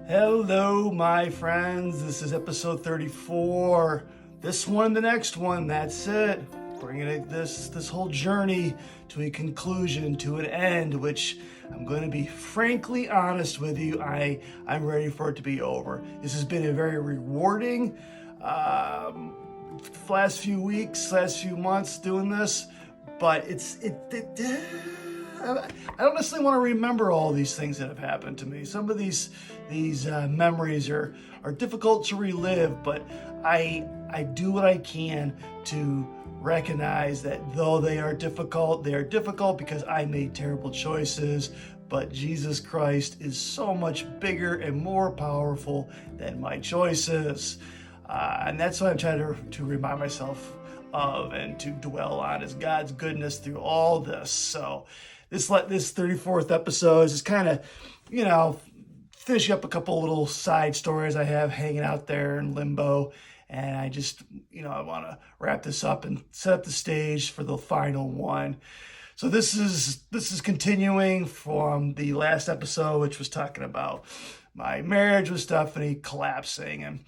Hello, my friends. This is episode 34. This one, the next one, that's it. Bringing this whole journey to a conclusion, to an end, which I'm going to be frankly honest with you. I'm ready for it to be over. This has been a very rewarding last few weeks, last few months doing this, but I don't necessarily want to remember all these things that have happened to me. Some of these memories are difficult to relive, but I do what I can to recognize that though they are difficult because I made terrible choices. But Jesus Christ is so much bigger and more powerful than my choices. And that's what I'm trying to remind myself of and to dwell on is God's goodness through all this. So this 34th episode is just kind of, finishing up a couple little side stories I have hanging out there in limbo. And I just, I want to wrap this up and set up the stage for the final one. So this is continuing from the last episode, which was talking about my marriage with Stephanie collapsing. And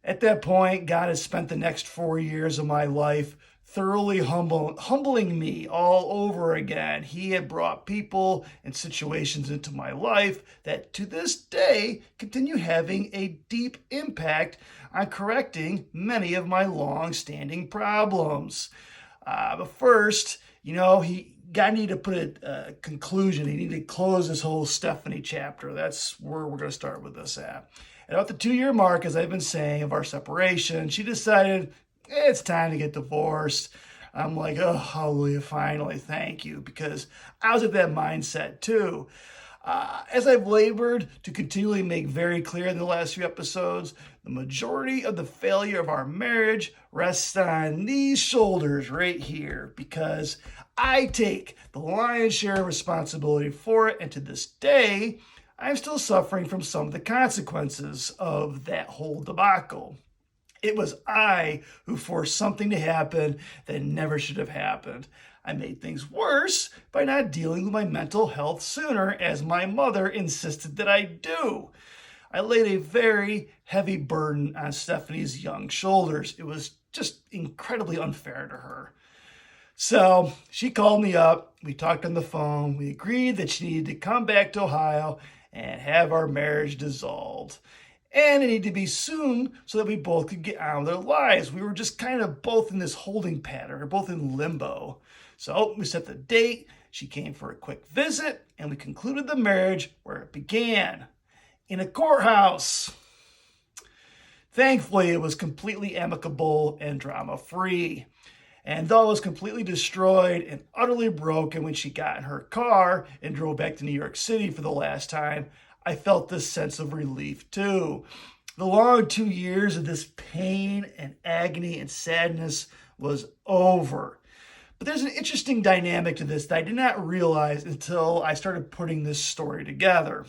at that point, God has spent the next 4 years of my life thoroughly humbling me all over again. He had brought people and situations into my life that to this day continue having a deep impact on correcting many of my long-standing problems. But first, God needed to put a conclusion. He needed to close this whole Stephanie chapter. That's where we're going to start with this at. At about the 2-year mark, as I've been saying, of our separation, she decided it's time to get divorced. I'm like, oh, hallelujah, finally, thank you, because I was at that mindset too. As I've labored to continually make very clear in the last few episodes, the majority of the failure of our marriage rests on these shoulders right here, because I take the lion's share of responsibility for it, and to this day, I'm still suffering from some of the consequences of that whole debacle. It was I who forced something to happen that never should have happened. I made things worse by not dealing with my mental health sooner, as my mother insisted that I do. I laid a very heavy burden on Stephanie's young shoulders. It was just incredibly unfair to her. So she called me up, we talked on the phone, we agreed that she needed to come back to Ohio and have our marriage dissolved. And it needed to be soon so that we both could get on with our lives. We were just kind of both in this holding pattern, or both in limbo. So we set the date, she came for a quick visit, and we concluded the marriage where it began, in a courthouse. Thankfully, it was completely amicable and drama-free. And though I was completely destroyed and utterly broken when she got in her car and drove back to New York City for the last time, I felt this sense of relief too. The long 2 years of this pain and agony and sadness was over. But there's an interesting dynamic to this that I did not realize until I started putting this story together.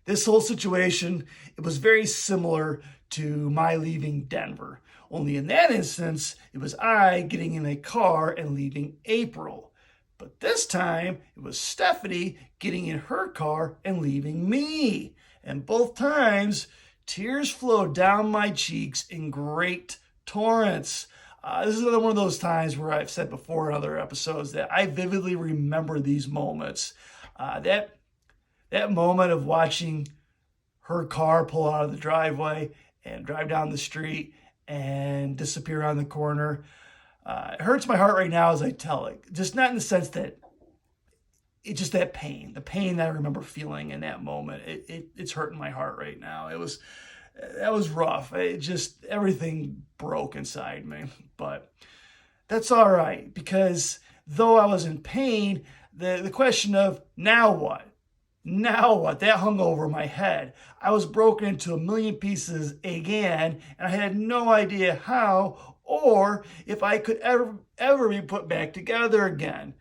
This whole situation, it was very similar to my leaving Denver. Only in that instance, it was I getting in a car and leaving April. But this time, it was Stephanie getting in her car and leaving me. And both times, tears flowed down my cheeks in great torrents. This is another one of those times where I've said before in other episodes that I vividly remember these moments. That moment of watching her car pull out of the driveway and drive down the street and disappear around the corner. It hurts my heart right now as I tell it. Just not in the sense that it's just that pain, the pain that I remember feeling in that moment. It's hurting my heart right now. That was rough. Everything broke inside me, but that's all right, because though I was in pain, the question of now what? Now what? That hung over my head. I was broken into a million pieces again, and I had no idea how or if I could ever be put back together again.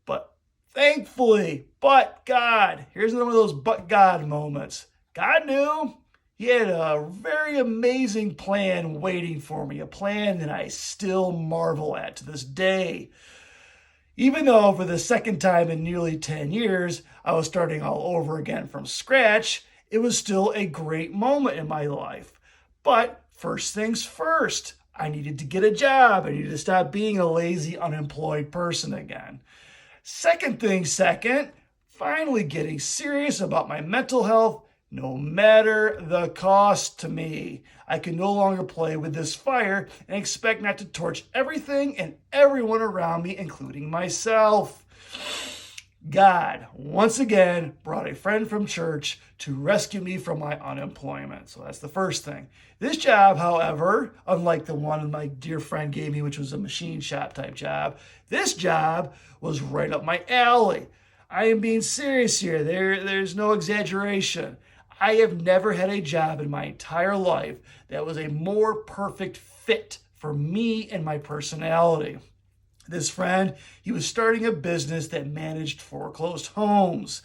But thankfully, but God, here's another one of those but God moments. God knew. He had a very amazing plan waiting for me, a plan that I still marvel at to this day. Even though for the second time in nearly 10 years, I was starting all over again from scratch, It was still a great moment in my life. But first things first, I needed to get a job. I needed to stop being a lazy, unemployed person again. Second thing second, finally getting serious about my mental health, no matter the cost to me. I can no longer play with this fire and expect not to torch everything and everyone around me, including myself. God, once again, brought a friend from church to rescue me from my unemployment. So that's the first thing. This job, however, unlike the one my dear friend gave me, which was a machine shop type job, this job was right up my alley. I am being serious here. There's no exaggeration. I have never had a job in my entire life that was a more perfect fit for me and my personality. This friend, he was starting a business that managed foreclosed homes.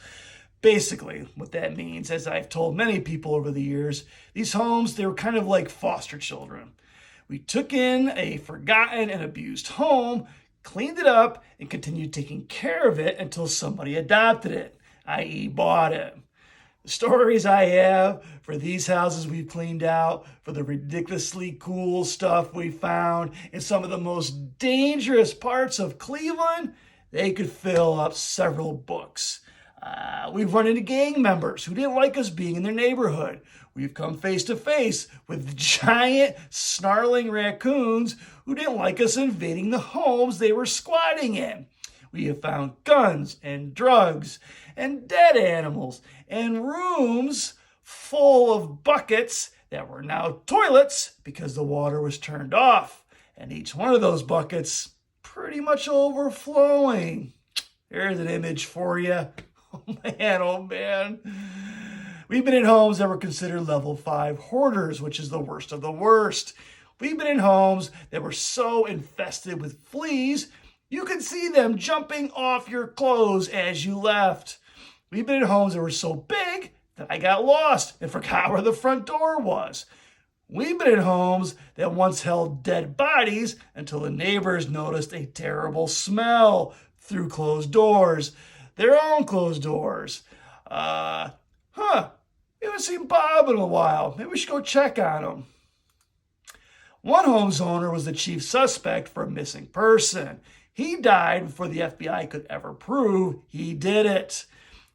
Basically, what that means, as I've told many people over the years, these homes, they were kind of like foster children. We took in a forgotten and abused home, cleaned it up, and continued taking care of it until somebody adopted it, i.e. bought it. The stories I have for these houses we've cleaned out, for the ridiculously cool stuff we found in some of the most dangerous parts of Cleveland, they could fill up several books. We've run into gang members who didn't like us being in their neighborhood. We've come face to face with giant, snarling raccoons who didn't like us invading the homes they were squatting in. We have found guns and drugs and dead animals and rooms full of buckets that were now toilets because the water was turned off. And each one of those buckets pretty much overflowing. There's an image for you. Oh man. We've been in homes that were considered level 5 hoarders, which is the worst of the worst. We've been in homes that were so infested with fleas, you could see them jumping off your clothes as you left. We've been in homes that were so big that I got lost and forgot where the front door was. We've been in homes that once held dead bodies until the neighbors noticed a terrible smell through closed doors, their own closed doors. We haven't seen Bob in a while. Maybe we should go check on him. One home's owner was the chief suspect for a missing person. He died before the FBI could ever prove he did it.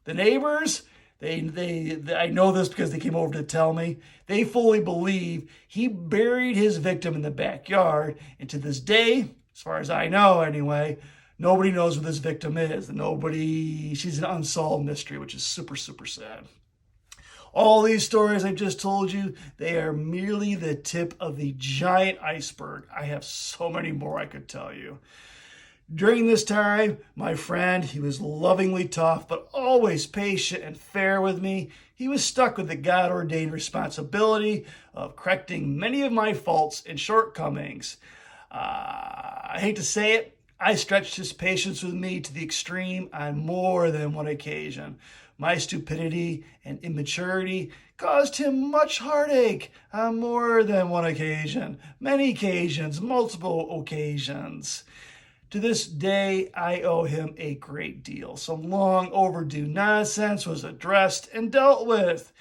The neighbors, I know this because they came over to tell me, they fully believe he buried his victim in the backyard. And to this day, as far as I know anyway, nobody knows who this victim is. She's an unsolved mystery, which is super, super sad. All these stories I've just told you, they are merely the tip of the giant iceberg. I have so many more I could tell you. During this time, my friend, he was lovingly tough, but always patient and fair with me. He was stuck with the God-ordained responsibility of correcting many of my faults and shortcomings. I hate to say it, I stretched his patience with me to the extreme on more than one occasion. My stupidity and immaturity caused him much heartache on more than one occasion, many occasions, multiple occasions. To this day, I owe him a great deal. Some long overdue nonsense was addressed and dealt with.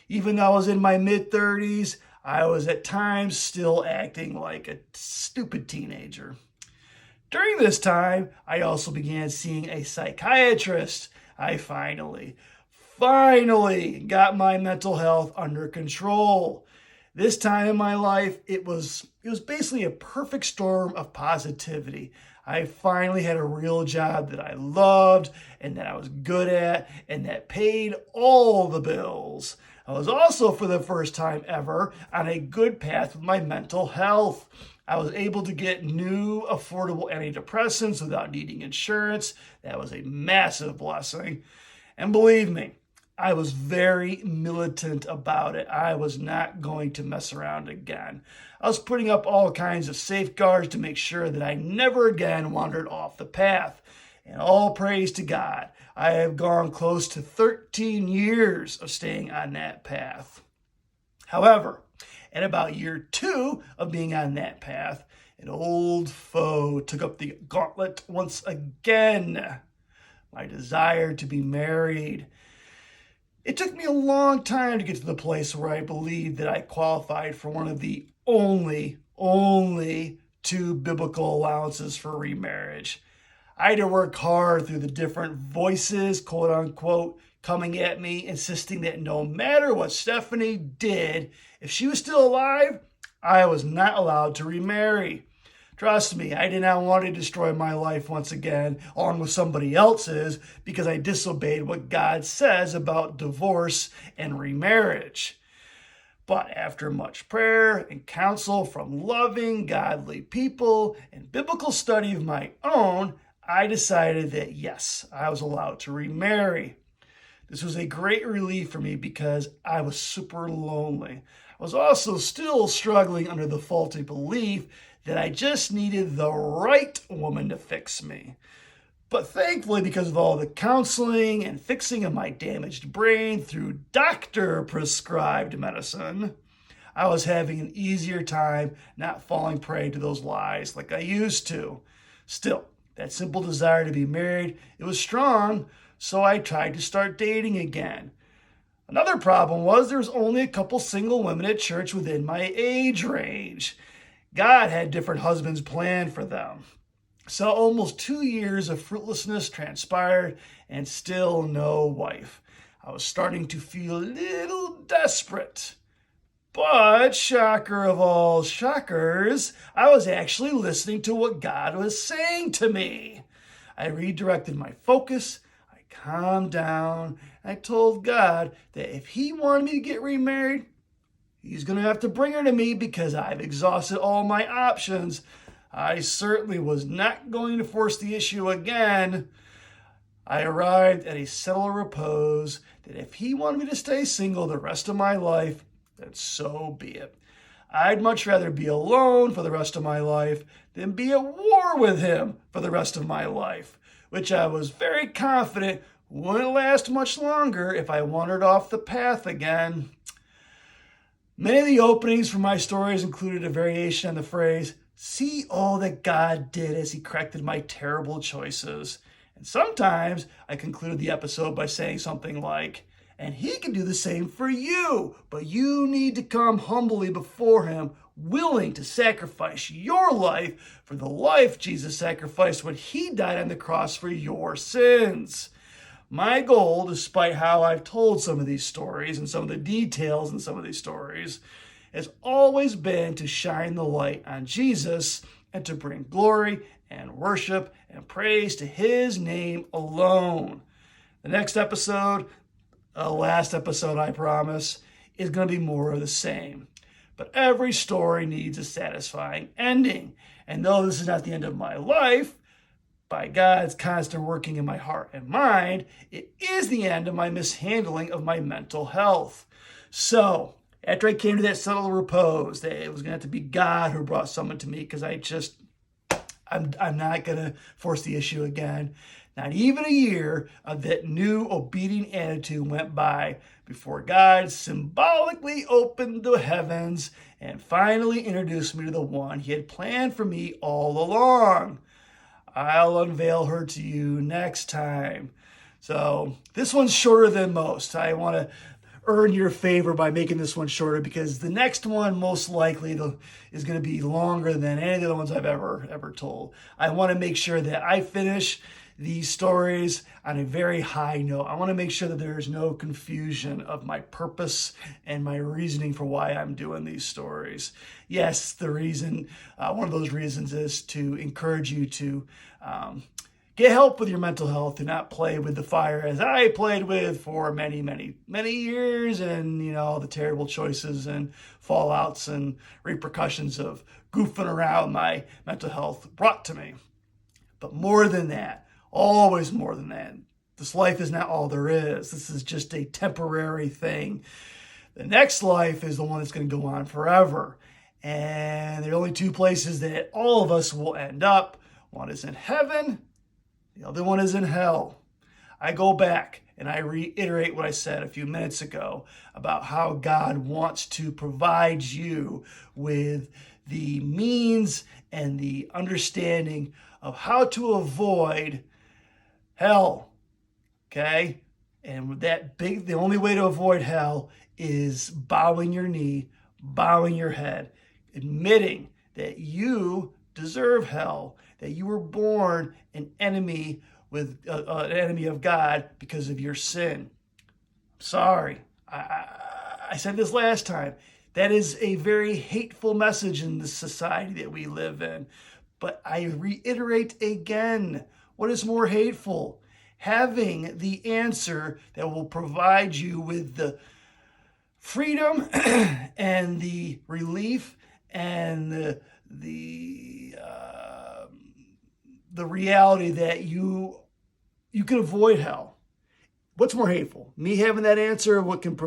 Even though I was in my mid-30s, I was at times still acting like a stupid teenager. During this time, I also began seeing a psychiatrist. I finally got my mental health under control. This time in my life, it was basically a perfect storm of positivity. I finally had a real job that I loved and that I was good at and that paid all the bills. I was also, for the first time ever, on a good path with my mental health. I was able to get new, affordable antidepressants without needing insurance. That was a massive blessing. And believe me, I was very militant about it. I was not going to mess around again. I was putting up all kinds of safeguards to make sure that I never again wandered off the path. And all praise to God, I have gone close to 13 years of staying on that path. However, in about year 2 of being on that path, an old foe took up the gauntlet once again. My desire to be married. It took me a long time to get to the place where I believed that I qualified for one of the only two biblical allowances for remarriage. I had to work hard through the different voices, quote unquote, coming at me, insisting that no matter what Stephanie did, if she was still alive, I was not allowed to remarry. Trust me, I did not want to destroy my life once again, along with somebody else's, because I disobeyed what God says about divorce and remarriage. But after much prayer and counsel from loving, godly people and biblical study of my own, I decided that yes, I was allowed to remarry. This was a great relief for me because I was super lonely. I was also still struggling under the faulty belief that I just needed the right woman to fix me. But thankfully, because of all the counseling and fixing of my damaged brain through doctor-prescribed medicine, I was having an easier time not falling prey to those lies like I used to. Still, that simple desire to be married, it was strong, so I tried to start dating again. Another problem was there was only a couple single women at church within my age range. God had different husbands planned for them. So almost 2 years of fruitlessness transpired and still no wife. I was starting to feel a little desperate. But shocker of all shockers, I was actually listening to what God was saying to me. I redirected my focus, I calmed down, I told God that if He wanted me to get remarried, He's going to have to bring her to me because I've exhausted all my options. I certainly was not going to force the issue again. I arrived at a settled repose that if He wanted me to stay single the rest of my life, then so be it. I'd much rather be alone for the rest of my life than be at war with Him for the rest of my life, which I was very confident wouldn't last much longer if I wandered off the path again. Many of the openings for my stories included a variation on the phrase, "See all that God did as He corrected my terrible choices." And sometimes I concluded the episode by saying something like, "And He can do the same for you, but you need to come humbly before Him, willing to sacrifice your life for the life Jesus sacrificed when He died on the cross for your sins." My goal, despite how I've told some of these stories and some of the details in some of these stories, has always been to shine the light on Jesus and to bring glory and worship and praise to His name alone. The next episode, last episode I promise, is going to be more of the same. But every story needs a satisfying ending. And though this is not the end of my life, by God's constant working in my heart and mind, it is the end of my mishandling of my mental health. So, after I came to that settled repose, that it was going to have to be God who brought someone to me because I'm not going to force the issue again. Not even a year of that new obedient attitude went by before God symbolically opened the heavens and finally introduced me to the one He had planned for me all along. I'll unveil her to you next time. So this one's shorter than most. I want to earn your favor by making this one shorter because the next one most likely is going to be longer than any of the ones I've ever told. I want to make sure that I finish these stories on a very high note. I want to make sure that there is no confusion of my purpose and my reasoning for why I'm doing these stories. Yes, the reason, one of those reasons is to encourage you to get help with your mental health, to not play with the fire as I played with for many, many, many years, and all the terrible choices and fallouts and repercussions of goofing around my mental health brought to me. But more than that, always more than that, this life is not all there is. This is just a temporary thing. The next life is the one that's going to go on forever. And there are only two places that all of us will end up. One is in heaven, the other one is in hell. I go back and I reiterate what I said a few minutes ago about how God wants to provide you with the means and the understanding of how to avoid hell, okay? And the only way to avoid hell is bowing your knee, bowing your head, admitting that you deserve hell, that you were born an enemy an enemy of God because of your sin. Sorry, I said this last time. That is a very hateful message in the society that we live in. But I reiterate again, what is more hateful? Having the answer that will provide you with the freedom and the relief and the reality that you can avoid hell. What's more hateful? Me having that answer of what can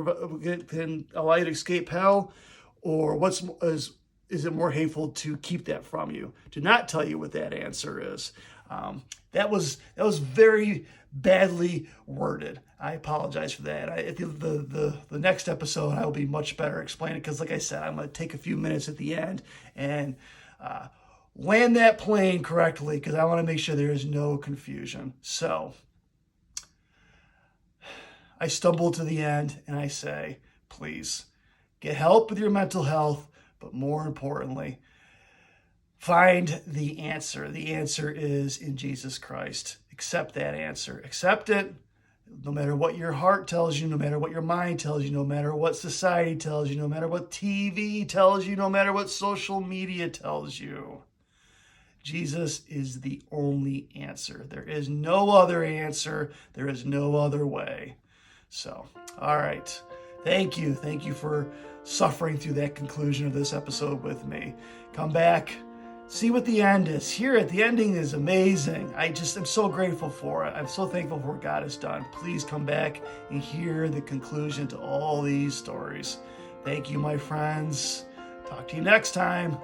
allow you to escape hell, or is it more hateful to keep that from you, to not tell you what that answer is? That was very badly worded. I apologize for that. The next episode I will be much better explaining, because like I said, I'm going to take a few minutes at the end and land that plane correctly, because I want to make sure there is no confusion. So I stumble to the end and I say, please get help with your mental health, but more importantly, find the answer. The answer is in Jesus Christ. Accept that answer. Accept it, no matter what your heart tells you, no matter what your mind tells you, no matter what society tells you, no matter what TV tells you, no matter what social media tells you. Jesus is the only answer. There is no other answer. There is no other way. So, all right. Thank you. Thank you for suffering through that conclusion of this episode with me. Come back. See what the end is. Here at the ending is amazing. I'm so grateful for it. I'm so thankful for what God has done. Please come back and hear the conclusion to all these stories. Thank you, my friends. Talk to you next time.